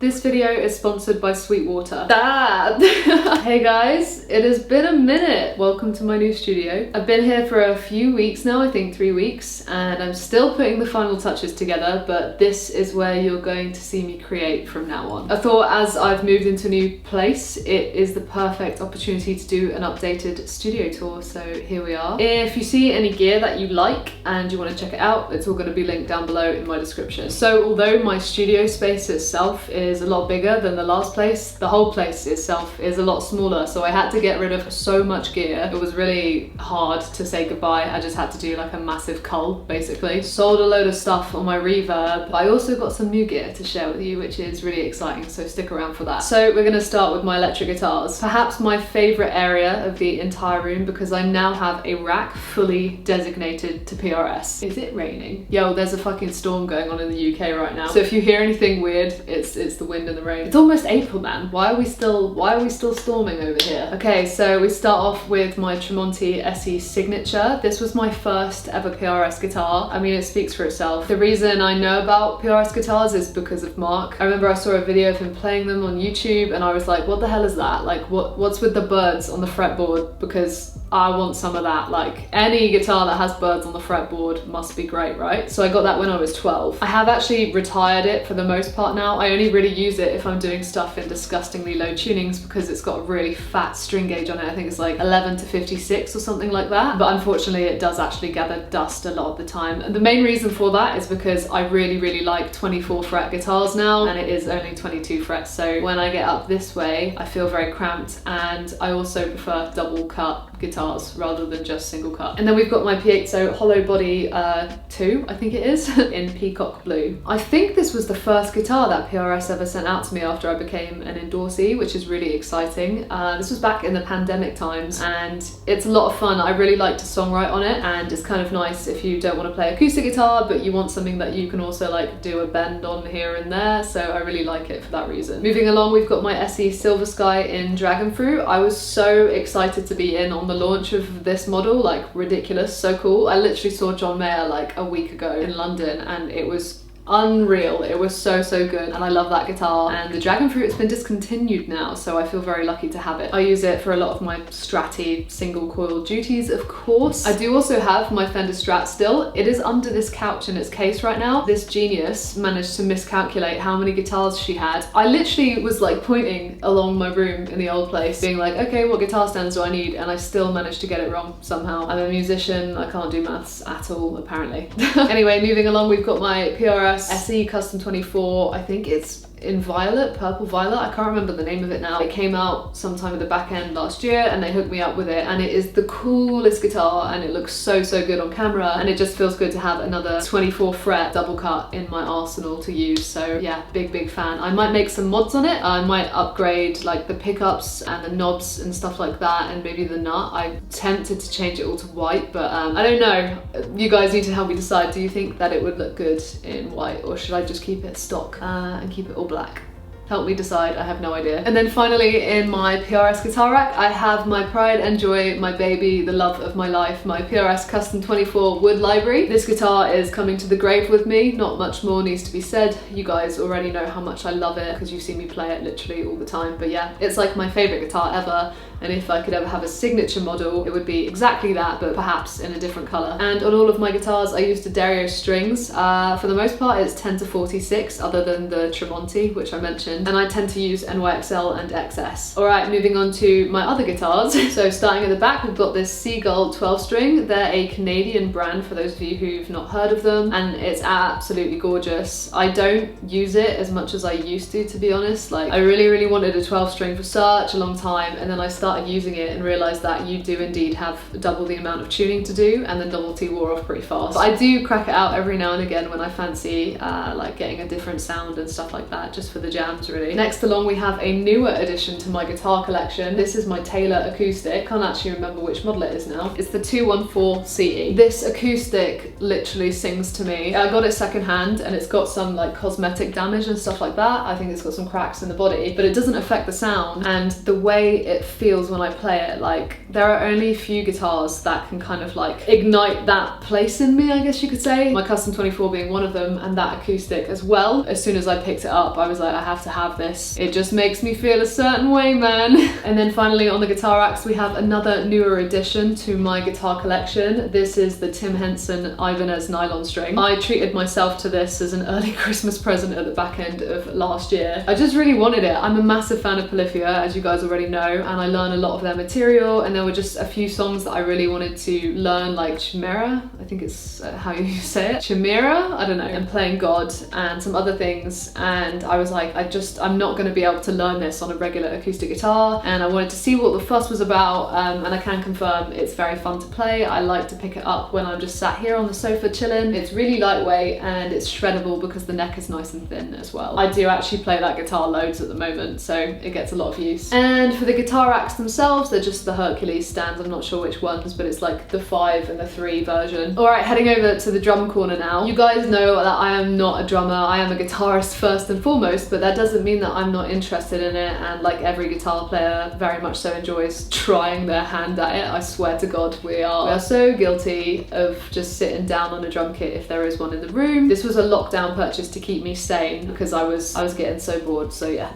This video is sponsored by Sweetwater. Hey guys, it has been a minute. Welcome to my new studio. I've been here for a few weeks now, I think 3 weeks, and I'm still putting the final touches together, but this is where you're going to see me create from now on. I thought as I've moved into a new place, it is the perfect opportunity to do an updated studio tour, so here we are. If you see any gear that you like and you want to check it out, it's all going to be linked down below in my description. So although my studio space itself is a lot bigger than the last place, the whole place itself is a lot smaller, so I had to get rid of so much gear. It was really hard to say goodbye. I just had to do like a massive cull basically. Sold a load of stuff on my reverb, but I also got some new gear to share with you, which is really exciting, so stick around for that. So we're going to start with my electric guitars. Perhaps my favorite area of the entire room, because I now have a rack fully designated to PRS. Is it raining? Yo, there's a fucking storm going on in the UK right now, so if you hear anything weird, it's the wind and the rain. It's almost April, man. Why are we still storming over here? Okay, so we start off with my Tremonti SE Signature. This was my first ever PRS guitar. I mean, it speaks for itself. The reason I know about PRS guitars is because of Mark. I remember I saw a video of him playing them on YouTube and I was like, what the hell is that? Like, what's with the birds on the fretboard? Because I want some of that. Like, any guitar that has birds on the fretboard must be great, right? So I got that when I was 12. I have actually retired it for the most part now. I only really use it if I'm doing stuff in disgustingly low tunings because it's got a really fat string gauge on it. I think it's like 11 to 56 or something like that. But unfortunately, it does actually gather dust a lot of the time. And the main reason for that is because I really like 24 fret guitars now, and it is only 22 frets. So when I get up this way, I feel very cramped, and I also prefer double cut guitars rather than just single cut. And then we've got my Piezo Hollow Body 2, I think it is, in Peacock Blue. I think this was the first guitar that PRS ever sent out to me after I became an endorsee, which is really exciting. This was back in the pandemic times, and it's a lot of fun. I really like to songwrite on it, and it's kind of nice if you don't want to play acoustic guitar, but you want something that you can also like do a bend on here and there, so I really like it for that reason. Moving along, we've got my SE Silver Sky in Dragon Fruit. I was so excited to be in on the launch of this model, like ridiculous, so cool. I literally saw John Mayer like a week ago in London and it was unreal. It was so good, and I love that guitar. And the Dragon Fruit has been discontinued now, so I feel very lucky to have it. I use it for a lot of my Stratty single coil duties, of course. I do also have my Fender Strat still. It is under this couch in its case right now. This genius managed to miscalculate how many guitars she had. I literally was like pointing along my room in the old place being like, okay, what guitar stands do I need? And I still managed to get it wrong somehow. I'm a musician, I can't do maths at all apparently. Anyway, moving along, we've got my PRS SE Custom 24, I think it's in violet, purple violet, I can't remember the name of it now. It came out sometime at the back end last year and they hooked me up with it, and it is the coolest guitar and it looks so good on camera, and it just feels good to have another 24 fret double cut in my arsenal to use. So yeah, big fan. I might make some mods on it. I might upgrade like the pickups and the knobs and stuff like that, and maybe the nut. I'm tempted to change it all to white, but I don't know. You guys need to help me decide. Do you think that it would look good in white, or should I just keep it stock and keep it all black? Help me decide, I have no idea. And then finally, in my PRS guitar rack, I have my pride and joy, my baby, the love of my life, my PRS Custom 24 Wood Library. This guitar is coming to the grave with me. Not much more needs to be said. You guys already know how much I love it because you've seen me play it literally all the time. But yeah, it's like my favorite guitar ever. And if I could ever have a signature model, it would be exactly that, but perhaps in a different color. And on all of my guitars, I use the Dario strings. For the most part, it's 10 to 46, other than the Tremonti, which I mentioned. And I tend to use NYXL and XS. All right, moving on to my other guitars. So starting at the back, we've got this Seagull 12 string. They're a Canadian brand for those of you who've not heard of them, and it's absolutely gorgeous. I don't use it as much as I used to be honest. Like, I really wanted a 12 string for such a long time, and then I started using it and realized that you do indeed have double the amount of tuning to do, and the novelty wore off pretty fast. But I do crack it out every now and again when I fancy like getting a different sound and stuff like that, just for the jams really. Next along, we have a newer addition to my guitar collection. This is my Taylor acoustic. Can't actually remember which model it is now. It's the 214 CE. This acoustic literally sings to me. I got it secondhand and it's got some like cosmetic damage and stuff like that. I think it's got some cracks in the body, but it doesn't affect the sound, and the way it feels when I play it, like, there are only a few guitars that can kind of like ignite that place in me, I guess you could say. My Custom 24 being one of them, and that acoustic as well. As soon as I picked it up, I was like, I have to have have this. It just makes me feel a certain way, man. And then finally on the guitar racks, we have another newer addition to my guitar collection. This is the Tim Henson Ibanez nylon string. I treated myself to this as an early Christmas present at the back end of last year. I just really wanted it. I'm a massive fan of Polyphia, as you guys already know, and I learn a lot of their material, and there were just a few songs that I really wanted to learn, like Chimera, I think it's how you say it, Chimera, I don't know, and Playing God and some other things, and I was like, I'm not going to be able to learn this on a regular acoustic guitar, and I wanted to see what the fuss was about, and I can confirm it's very fun to play. I like to pick it up when I'm just sat here on the sofa chilling. It's really lightweight and it's shreddable because the neck is nice and thin as well. I do actually play that guitar loads at the moment, so it gets a lot of use. And for the guitar racks themselves, they're just the Hercules stands. I'm not sure which ones, but it's like the 5 and the 3 version. All right, heading over to the drum corner now. You guys know that I am not a drummer. I am a guitarist first and foremost, but that doesn't mean that I'm not interested in it, and like every guitar player very much so enjoys trying their hand at it. I swear to God, we are so guilty of just sitting down on a drum kit if there is one in the room. This was a lockdown purchase to keep me sane because I was getting so bored, so yeah.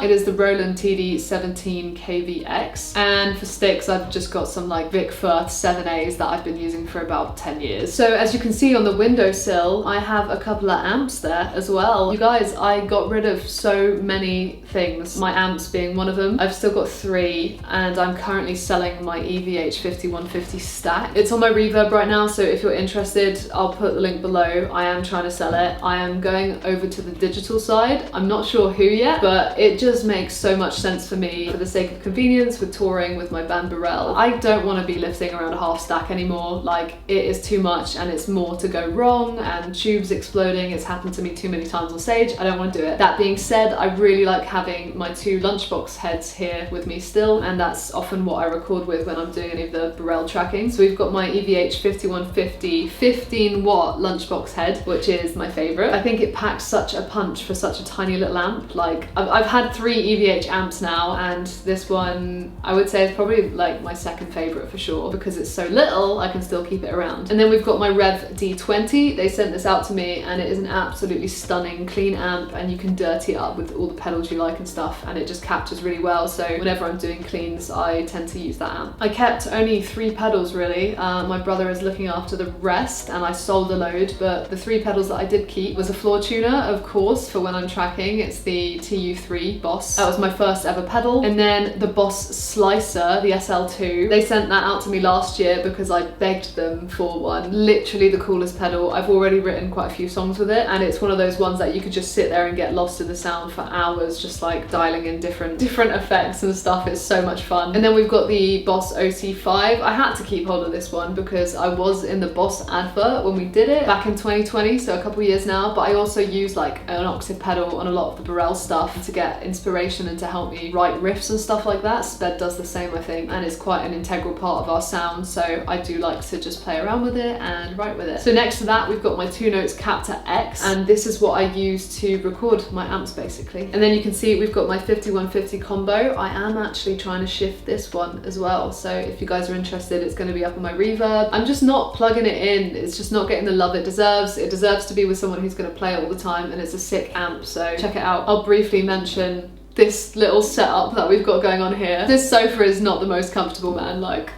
It is the Roland TD-17 KVX, and for sticks I've just got some like Vic Firth 7As that I've been using for about 10 years. So as you can see on the windowsill, I have a couple of amps there as well. You guys, I got rid of so many things, my amps being one of them. I've still got 3, and I'm currently selling my EVH 5150 stack. It's on my Reverb right now, so if you're interested, I'll put the link below. I am trying to sell it. I am going over to the digital side. I'm not sure who yet, but it just makes so much sense for me for the sake of convenience with touring with my band Burrell. I don't want to be lifting around a half stack anymore. Like, it is too much and it's more to go wrong and tubes exploding. It's happened to me too many times on stage. I don't want to do it. That being said, I really like having my 2 lunchbox heads here with me still, and that's often what I record with when I'm doing any of the Burrell tracking. So we've got my EVH 5150 15-watt lunchbox head, which is my favorite. I think it packs such a punch for such a tiny little amp. Like, I've had 3 EVH amps now, and this one I would say is probably like my second favorite for sure, because it's so little I can still keep it around. And then we've got my Rev D20. They sent this out to me, and it is an absolutely stunning clean amp, and you can dirty it up with all the pedals you like and stuff, and it just captures really well. So whenever I'm doing cleans, I tend to use that amp. I kept only 3 pedals really. My brother is looking after the rest, and I sold a load, but the 3 pedals that I did keep was a floor tuner, of course, for when I'm tracking. It's the TU3 Boss. That was my first ever pedal. And then the Boss Slicer, the SL2. They sent that out to me last year because I begged them for one. Literally the coolest pedal. I've already written quite a few songs with it, and it's one of those ones that you could just sit there and get lost in the sound for hours, just like dialing in different effects and stuff. It's so much fun. And then we've got the Boss OC5. I had to keep hold of this one because I was in the Boss advert when we did it back in 2020, so a couple years now, but I also use like an octave pedal on a lot of the Burrell stuff to get inspiration and to help me write riffs and stuff like that. Sped does the same, I think, and it's quite an integral part of our sound, so I do like to just play around with it and write with it. So next to that, we've got my 2 Notes Captor X, and this is what I use to record my amps basically. And then you can see we've got my 5150 combo. I am actually trying to shift this one as well, so if you guys are interested, it's going to be up on my Reverb. I'm just not plugging it in. It's just not getting the love it deserves. It deserves to be with someone who's going to play it all the time, and it's a sick amp, so check it out. I'll briefly mention this little setup that we've got going on here. This sofa is not the most comfortable, man. Like,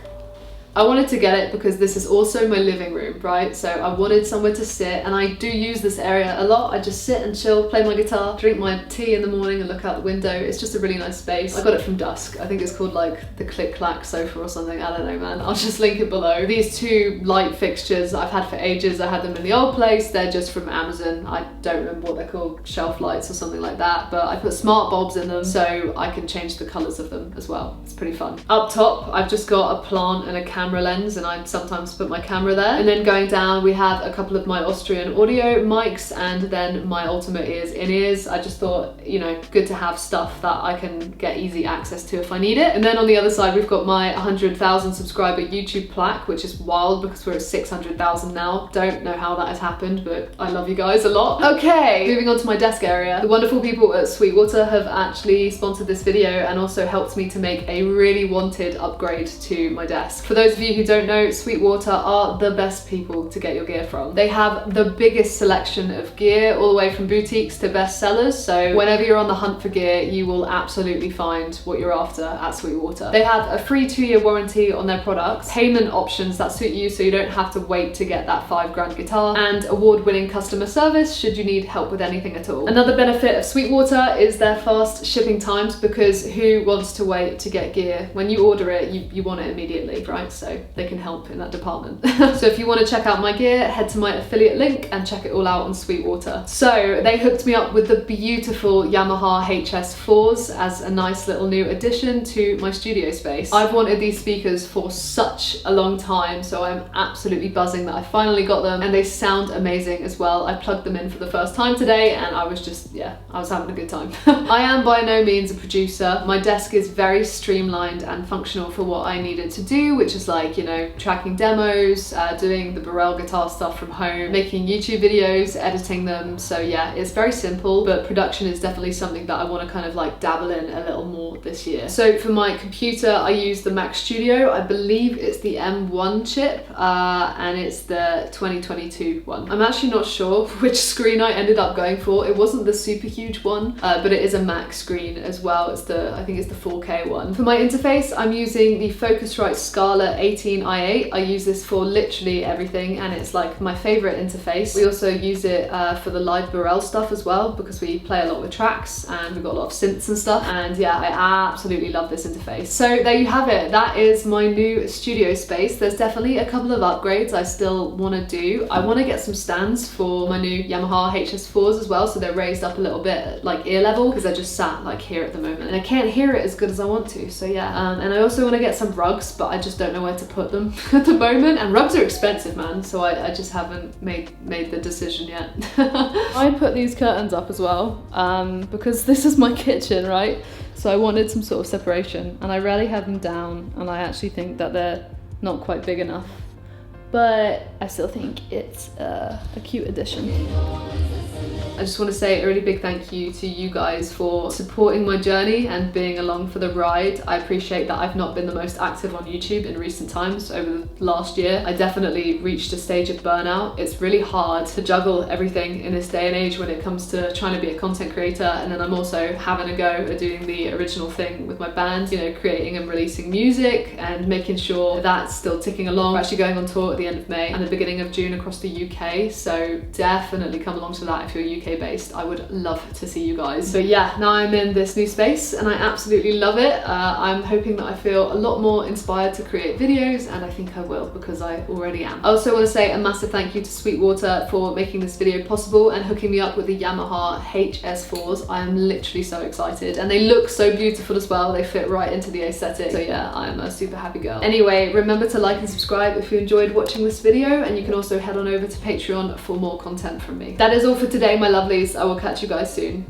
I wanted to get it because this is also my living room, right? So I wanted somewhere to sit, and I do use this area a lot. I just sit and chill, play my guitar, drink my tea in the morning and look out the window. It's just a really nice space. I got it from Dusk. I think it's called like the Click Clack sofa or something. I don't know, man. I'll just link it below. These 2 light fixtures I've had for ages. I had them in the old place. They're just from Amazon. I don't remember what they're called, shelf lights or something like that, but I put smart bulbs in them so I can change the colors of them as well. It's pretty fun. Up top, I've just got a plant and a camera lens, and I sometimes put my camera there. And then going down, we have a couple of my Austrian audio mics, and then my Ultimate Ears in-ears. I just thought, you know, good to have stuff that I can get easy access to if I need it. And then on the other side, we've got my 100,000 subscriber YouTube plaque, which is wild because we're at 600,000 now. Don't know how that has happened, but I love you guys a lot. Okay, moving on to my desk area. The wonderful people at Sweetwater have actually sponsored this video and also helped me to make a really wanted upgrade to my desk. For those those of you who don't know, Sweetwater are the best people to get your gear from. They have the biggest selection of gear, all the way from boutiques to best sellers, so whenever you're on the hunt for gear, you will absolutely find what you're after at Sweetwater. They have a free 2-year warranty on their products, payment options that suit you so you don't have to wait to get that $5 guitar, and award-winning customer service should you need help with anything at all. Another benefit of Sweetwater is their fast shipping times, because who wants to wait to get gear? When you order it, you want it immediately, right? So they can help in that department. So if you want to check out my gear, head to my affiliate link and check it all out on Sweetwater. So they hooked me up with the beautiful Yamaha HS4s as a nice little new addition to my studio space. I've wanted these speakers for such a long time, so I'm absolutely buzzing that I finally got them, and they sound amazing as well. I plugged them in for the first time today and I was just, yeah, I was having a good time. I am by no means a producer. My desk is very streamlined and functional for what I needed to do, which is like, you know, tracking demos, doing the Burrell guitar stuff from home, making YouTube videos, editing them. So yeah, it's very simple, but production is definitely something that I want to kind of like dabble in a little more this year. So for my computer, I use the Mac Studio. I believe it's the M1 chip, and it's the 2022 one. I'm actually not sure which screen I ended up going for. It wasn't the super huge one, but it is a Mac screen as well. It's I think it's the 4K one. For my interface, I'm using the Focusrite Scala 18i8. I use this for literally everything, and it's like my favorite interface. We also use it for the live Burrell stuff as well, because we play a lot with tracks and we've got a lot of synths and stuff, and yeah, I absolutely love this interface. So there you have it. That is my new studio space. There's definitely a couple of upgrades I still want to do. I want to get some stands for my new Yamaha HS4s as well, so they're raised up a little bit like ear level, because they're just sat like here at the moment and I can't hear it as good as I want to. So yeah, and I also want to get some rugs, but I just don't know where to put them at the moment, and rugs are expensive, man, so I just haven't made the decision yet. I put these curtains up as well, because this is my kitchen, right? So I wanted some sort of separation, and I rarely have them down, and I actually think that they're not quite big enough, but I still think it's a cute addition. I just want to say a really big thank you to you guys for supporting my journey and being along for the ride. I appreciate that I've not been the most active on YouTube in recent times over the last year. I definitely reached a stage of burnout. It's really hard to juggle everything in this day and age when it comes to trying to be a content creator, and then I'm also having a go at doing the original thing with my band, you know, creating and releasing music and making sure that's still ticking along. We're actually going on tour at the end of May and the beginning of June across the UK, so definitely come along to that if you're UK based. I would love to see you guys. But yeah, now I'm in this new space and I absolutely love it. I'm hoping that I feel a lot more inspired to create videos, and I think I will, because I already am. I also want to say a massive thank you to Sweetwater for making this video possible and hooking me up with the Yamaha HS4s. I am literally so excited, and they look so beautiful as well. They fit right into the aesthetic. So yeah, I'm a super happy girl. Anyway, remember to like and subscribe if you enjoyed watching this video, and you can also head on over to Patreon for more content from me. That is all for today, my lovelies. I will catch you guys soon.